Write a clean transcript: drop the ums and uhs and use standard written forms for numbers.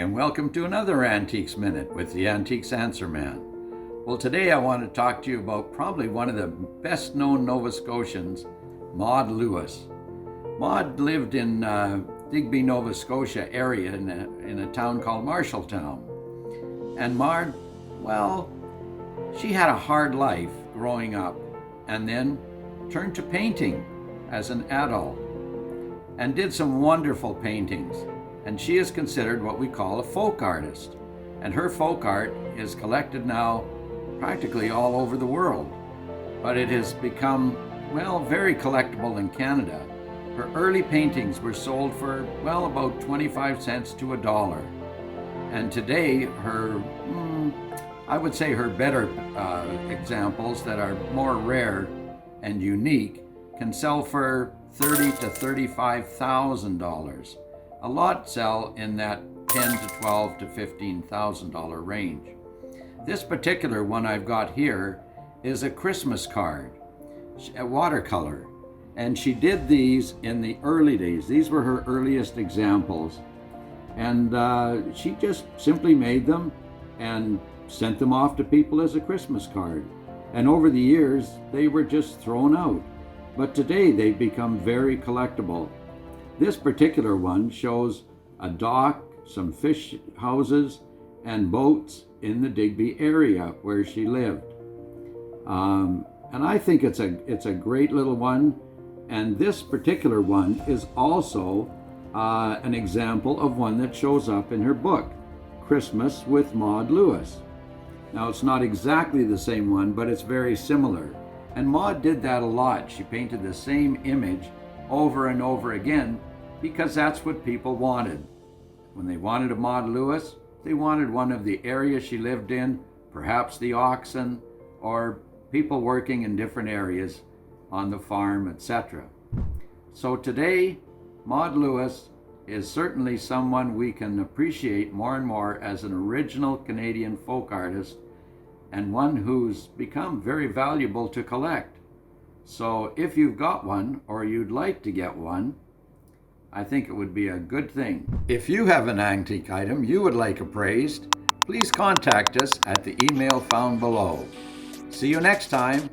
and welcome to another Antiques Minute with the Antiques Answer Man. Well, today I want to talk to you about probably one of the best known Nova Scotians, Maud Lewis. Maud lived in Digby, Nova Scotia area in a town called Marshalltown. And Maud, well, she had a hard life growing up and then turned to painting as an adult and did some wonderful paintings. And she is considered what we call a folk artist. And her folk art is collected now practically all over the world. But it has become, well, very collectible in Canada. Her early paintings were sold for, well, about 25 cents to $1. And today, I would say her better examples that are more rare and unique can sell for $30,000 to $35,000. A lot sell in that $10,000 to $12,000 to $15,000 range. This particular one I've got here is a Christmas card, a watercolor, and she did these in the early days. These were her earliest examples, and she just simply made them and sent them off to people as a Christmas card. And over the years, they were just thrown out. But today they've become very collectible. This particular one shows a dock, some fish houses, and boats in the Digby area where she lived. And I think it's a great little one. And this particular one is also an example of one that shows up in her book, Christmas with Maud Lewis. Now, it's not exactly the same one, but it's very similar. And Maud did that a lot. She painted the same image over and over again because that's what people wanted. When they wanted a Maud Lewis, they wanted one of the area she lived in, perhaps the oxen, or people working in different areas on the farm, etc. So today, Maud Lewis is certainly someone we can appreciate more and more as an original Canadian folk artist and one who's become very valuable to collect. So if you've got one or you'd like to get one, I think it would be a good thing. If you have an antique item you would like appraised, please contact us at the email found below. See you next time.